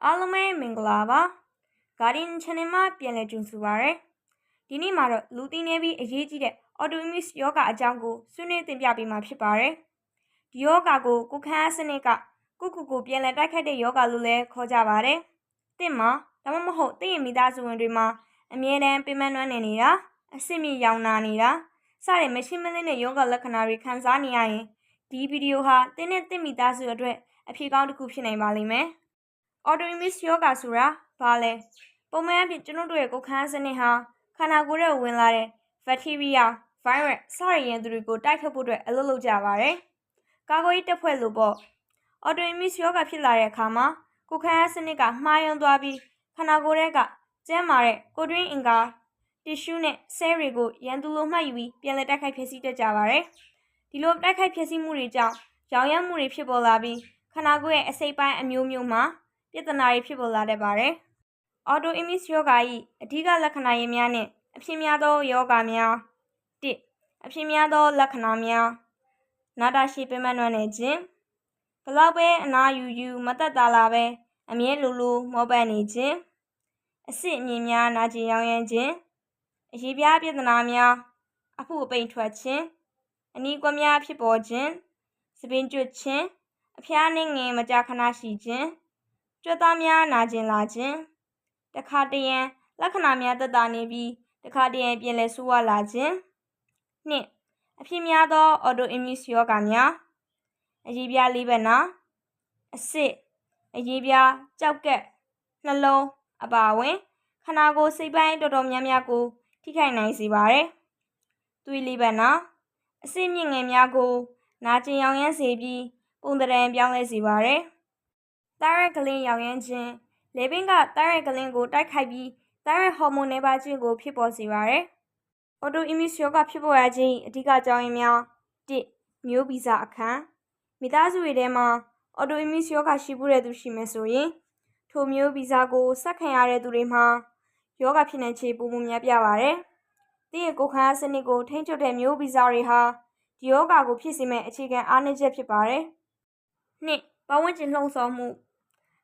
အားလုံးပဲမင်္ဂလာပါ Guardian Channel မှာပြန်လည်ကြိုဆိုပါရစေဒီနေ့မှာတော့လူသိနေပြီးအရေးကြီးတဲ့ autoimmune ယောဂအကြောင်းကိုဆွေးနွေးတင်ပြပေးမှာဖြစ်ပါတယ်ဒီယောဂကိုကိုယ်ခံအားစနစ်ကကိုပြန်လည်တိုက်ခိုက်တဲ့ယောဂလို့လည်းခေါ်ကြပါတယ်တင့်မှာဒါမှမဟုတ်တင့်ရဲ့မိသားစုဝင်တွေမှာအမြဲတမ်းပင်ပန်းနွမ်းနေနေတာအဆစ်မြစ်ရောင်နာနေတာစတဲ့မရှိမလင်းတဲ့ယောဂလက္ခဏာတွေခံစားနေရရင်ဒီဗီဒီယိုဟာတင်းနဲ့တင့်မိသားစုအတွက်အဖြေကောင်းတစ်ခုဖြစ်နိုင်ပါလိမ့်မယ်autoimmune ယောဂဆိုတာဘာလဲပုံမှန်အဖြစ်ကျွန်တော်တို့ရဲ့ကိုယ်ခံအားစနစ်ဟာခန္ဓာကိုယ်ထဲဝင်လာတဲ့ bacteria, virus စတဲ့ရန်သူတွေကိုတိုက်ထုတ်ဖို့အတွက်အလုပ်လုပ်ကြပါတယ်ကာကွယ်ရေးတပ်ဖွဲ့လို့ပေါ့ autoimmune ယောဂဖြစ်လာတဲ့အခါမှာကိုယ်ခံအားစနစ်ကမှားယွင်းသွားပြီးခန္ဓာကိုယ်ထဲကကျန်းမာတဲ့ကိုယ်တွင်းအင်္ဂါ tissue နဲ့ cell တွေကိုရန်သူလိုမှတ်ယူပြီးပြန်လည်တိုက်ခိုက်ဖျက်ဆီးတတ်ကြပါတယ်ဒီလိုတိုက်ခိုက်ဖျက်ဆီးမှုတွေကြောင့်ရောင်ရမ်းမှုတွေဖြစ်ပေါ်လာပြီးခန္ဓာကိုယ်ရဲ့အစိတ်ပိုင်းအမျိုးမျိုးမှာပြဿနာတွေဖြစ်ပေါ်လာတတ်ပါတယ်။ autoimmune ယောဂ၏အဓိကလက္ခဏာရင်းများနှင့်အဖြစ်များသောယောဂများ 1. အဖြစ်များသောလက္ခဏာများနာတာရှည်ပင်ပန်းနွမ်းနယ်ခြင်းဘလောက်ပဲအနာယူမသက်သာလာပဲအမြဲလိုမောပန်းနေခြင်းအဆစ်အမြင့်များနာကျင်ရောင်ရမ်းခြင်းအရေပြားပြဿနာများအဖုအပိန်ထွက်ခြင်းအနီးကွက်များဖြစ်ပေါ်ခြင်းစပင်ကျွတ်ခြင်းအဖျားနှင်းငယ်မကြာခဏရှိခြင်းကြွက်သားများနာကျင်လာခြင်းတခါတရံလက္ခဏာများသက်သာနေပြီးတခါတရံပြန်လည်ဆိုးဝါးလာခြင်းနှင့်အဖြစ်များသော autoimmune ယောဂများအရေပြားလေးဘက်နာအဆစ်အရေပြားကြောက်ကက်နှလုံးအပါအဝင်ခန္ဓာကိုယ်စိတ်ပိုင်းတော်တော်များများကိုထိခိုက်နိုင်စေပါတယ်သွေးလေးဘက်နာအဆစ်မြင့်ငယ်များကိုနာကျင်ရောင်ရမ်းစေပြီးပုံသဏ္ဍာန်ပြောင်းလဲစေပါတယ်thyroidဂလင်းရောင်ရမ်းခြင်းလေပင်က thyroidဂလင်းကိုတိုက်ခိုက်ပြီး thyroid ဟော်မုန်းနည်းပါးခြင်းကိုဖြစ်ပေါ်စေပါတယ်။ autoimmune ယောဂဖြစ်ပေါ်ရခြင်းအဓိကအကြောင်းရင်းများ 1. မျိုးဗီဇအခန်းမိသားစုတွေထဲမှာ autoimmune ယောဂရှိမှုတဲ့သူရှိမယ်ဆိုရင်ထိုမျိုးဗီဇကိုဆက်ခံရတဲ့သူတွေမှာယောဂဖြစ်နိုင်ခြေပိုမိုများပြားပါတယ်။တင့်ရဲ့ကိုယ်ခံအားစနစ်ကိုထိန်းချုပ်တဲ့မျိုးဗီဇတွေဟာဒီယောဂကိုဖြစ်စေမဲ့အခြေခံအားနည်းချက်ဖြစ်ပါတယ်။ 2. ပတ်ဝန်းကျင်လှုံ့ဆော်မှု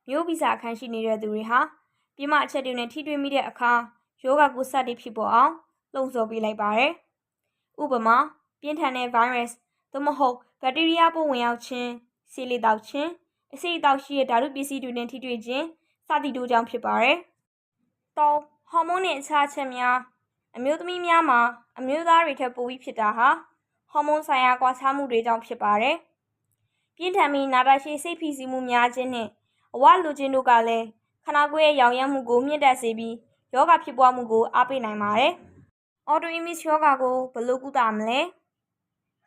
မျိုးဗီဇအခန်းရှိနေတဲ့သူတွေဟာပြမအချက်တွေနဲ့ထိတွေ့မိတဲ့အခါယောဂကိုစတင်ဖြစ်ပေါ်အောင်လှုံ့ဆော်ပေးလိုက်ပါတယ်။ဥပမာပြင်းထန်တဲ့ virus သို့မဟုတ်ဘက်တီးရီးယားပိုးဝင်ရောက်ခြင်းဆေးလေးတောက်ခြင်းအဆိပ်အတောက်ရှိတဲ့ဓာတုပစ္စည်းတွေနဲ့ထိတွေ့ခြင်းစသည်တို့ကြောင့်ဖြစ်ပါတယ်။3. ဟော်မုန်းနဲ့အခြားချက်များအမျိုးသမီးများမှာအမျိုးသားတွေထက်ပိုပြီးဖြစ်တာဟာဟော်မုန်းဆိုင်ရာကွာခြားမှုတွေကြောင့်ဖြစ်ပါတယ်။ပြင်းထန်ပြီးနာတာရှည်စိတ်ဖိစီးမှုများခြင်းနဲ့အဝလိုခြင်းတို့ကလည်းခန္ဓာကိုယ်ရဲ့ရောင်ရမ်းမှုကိုမြင့်တက်စေပြီးယောဂဖြစ်ပွားမှုကိုအားပေးနိုင်ပါတယ်။ autoimmune ယောဂကိုဘယ်လိုကုသမလဲ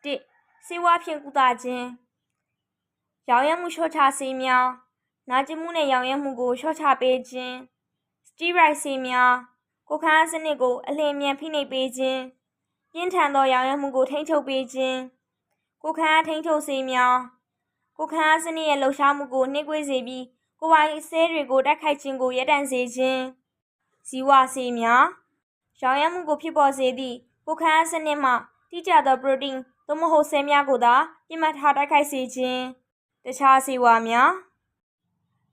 1. ဆေးဝါးဖြင့်ကုသခြင်းရောင်ရမ်းမှုလျှော့ချဆေးများနာကျင်မှုနဲ့ရောင်ရမ်းမှုကိုလျှော့ချပေးခြင်းစတီရိုက်ဆေးများကိုယ်ခံအားစနစ်ကိုအလျင်အမြန်ဖိနှိပ်ပေးခြင်းပြင်းထန်သောရောင်ရမ်းမှုကိုထိန်းချုပ်ပေးခြင်းကိုယ်ခံအားထိန်းချုပ်ဆေးများကိုယ်ခံအားစနစ်ရဲ့လှုပ်ရှားမှုကိုနှေးကွေးစေပြီးကိုယ်ပိုင်ဆဲတွေကိုတိုက်ခိုက်ခြင်းကိုရပ်တန့်စေခြင်းဇီဝဆေးများရောင်ရမ်းမှုကိုဖြစ်ပေါ်စေသည့်ကိုယ်ခံအားစနစ်မှတိကျသောပရိုတင်းသို့မဟုတ်ဆဲများကိုသာပြစ်မှတ်ထားတိုက်ခိုက်စေခြင်းတခြားဆေးဝါးများ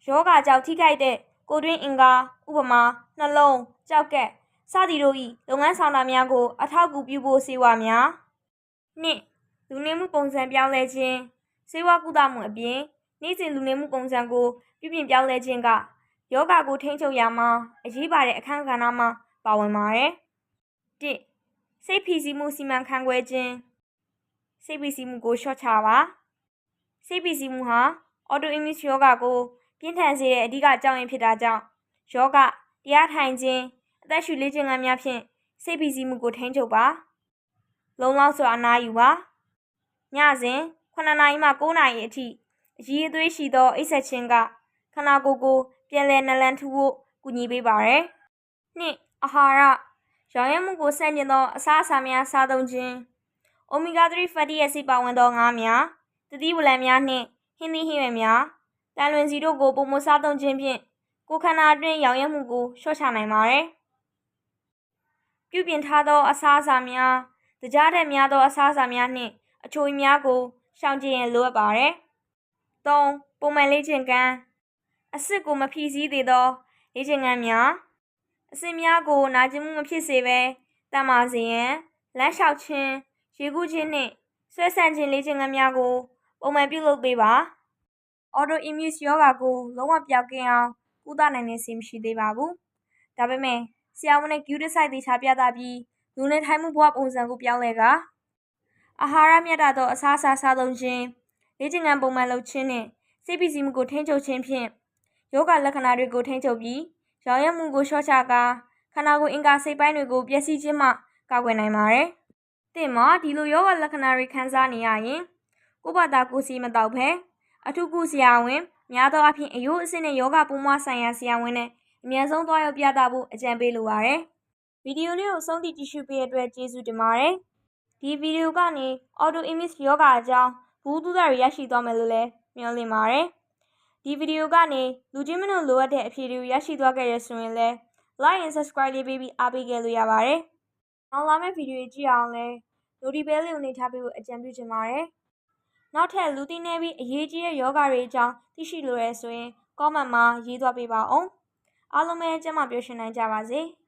ယောဂကြောင့်ထိခိုက်တဲ့ကိုယ်တွင်းအင်္ဂါဥပမာနှလုံးကြောက်ကက်စသည်တို့၏လုပ်ငန်းဆောင်တာများကိုအထောက်အကူပြုဖို့ဆေးဝါးများနှင့်လူနေမှုပုံစံပြောင်းလဲခြင်းဆေးဝါးကုသမှုအပြင်နေ့စဉ်လူနေမှုပုံစံကိုပြုပြင်ပြောင်းလဲခြင်းကယောဂကိုထိန်းချုပ်ရမှာအရေးပါတဲ့အခန်းကဏ္ဍမှာပါဝင်ပါတယ်။ 1. စိတ်ဖိစီးမှုစီမံခန့်ခွဲခြင်းစိတ်ဖိစီးမှုကိုလျှော့ချပါစိတ်ဖိစီးမှုဟာ autoimmune ယောဂကိုပြင်းထန်စေတဲ့အဓိကအကြောင်းရင်းဖြစ်တာကြောင့်ယောဂတရားထိုင်ခြင်းအသက်ရှူလေ့ကျင့်ခန်းများဖြင့်စိတ်ဖိစီးမှုကိုထိန်းချုပ်ပါလုံလောက်စွာအနားယူပါညစဉ်9နာရီမှ9နာရီအထိအရည်အသွေးရှိသောအိပ်စက်ခြင်းကခန္ဓာကိုယ်ကိုပြန်လည်နလန်ထူဖို့ကူညီပေးပါတယ်။နှင့်အာဟာရရောင်ရမ်းမှုကိုဆန့်ကျင်သောအစားအစာများစားသုံးခြင်းအိုမီဂါ3 fatty acid ပါဝင်သောငါးများသတိဝလံများနှင့်ဟင်းသီးဟင်းရွက်များတန်လွင်စီတို့ကိုပုံမစားသုံးခြင်းဖြင့်ကိုယ်ခန္ဓာအတွင်းရောင်ရမ်းမှုကိုလျှော့ချနိုင်ပါတယ်။ပြုပြင်ထားသောအစားအစာများတကြားထက်များသောအစားအစာများနှင့်အချိုရည်များကိုရှောင်ကျဉ်ရန်လိုအပ်ပါတယ်။ 3. ပုံမှန်လေ့ကျင့်ခန်း အစစ်ကိုမဖိစီးသေးသောလေ့ကျင့်ခန်းများအစစ်များကိုနာကျင်မှုမဖြစ်စေဘဲတန်မာစေရန်လမ်းလျှောက်ခြင်းရေကူးခြင်းနှင့်ဆွဲဆန့်ခြင်းလေ့ကျင့်ခန်းများကိုပုံမှန်ပြုလုပ်ပေးပါ Autoimmune ရောဂါကိုလုံးဝပျောက်ကင်းအောင်ကုသနိုင်တဲ့ဆေးမရှိသေးပါဘူးဒါပေမဲ့ဆရာဝန်နဲ့ဂရုတစိုက်သေချာပြသပြီးလူနေထိုင်မှုဘဝပုံစံကိုပြောင်းလဲကာအာဟာရမျှတသောအစားအစာစားသုံးခြင်းလေ့ကျင့်ခန်းပုံမှန်လုပ်ခြင်းနှင့်စိတ်ဖိစီးမှုကိုထိန်းချုပ်ခြင်းဖြင့်ယောဂလက္ခဏာတွေကိုထိန်းချုပ်ပြီးရောင်ရမှုကိုလျှော့ချကာခန္ဓာကိုယ်အင်္ဂါစိတ်ပိုင်းတွေကိုပျက်စီးခြင်းမှကာကွယ်နိုင်ပါတယ်။သင်မှာဒီလိုယောဂလက္ခဏာတွေခံစားနေရရင်ကိုယ့်ဘာသာကိုယ်စီမတောက်ဖဲအထူးကုဆရာဝန်များသောအားဖြင့်အယိုးအဆင့်နဲ့ယောဂပိုးမွှားဆိုင်ရာဆရာဝန်နဲ့အမြန်ဆုံးသွားရောက်ပြသဖို့အကြံပေးလိုပါတယ်။ဗီဒီယိုလေးကိုဆုံးဖြတ်ကြည့်ရှုပေးတဲ့အတွက်ကျေးဇူးတင်ပါတယ်။ဒီဗီဒီယိုကနေ Autoimmune ရောဂါအကြောင်းဘူးသုတတွေရရှိသွားမယ်လို့လည်းမျှော်လင့်ပါတယ်။ဒီဗီဒီယိုကနေလူချင်းမလို့လိုအပ်တဲ့အဖြေတွေကိုရရှိသွားခဲ့ရဆိုရင်လည်း Like and Subscribe လေးပေးပြီးအားပေးခဲ့လို့ရပါတယ်။နောက်လာမယ့်ဗီဒီယိုကြည့်အောင်လည်း Notification လေးကိုနှိပ်ထားပေးဖို့အကြံပြုချင်ပါတယ်။နောက်ထပ်လူသိနည်းပြီးအရေးကြီးတဲ့ယောဂတွေအကြောင်းသိရှိလိုရဆိုရင် comment မှာရေးသွားပေးပါဦး။အားလုံးပဲကျန်းမာပျော်ရွှင်နိုင်ကြပါစေ။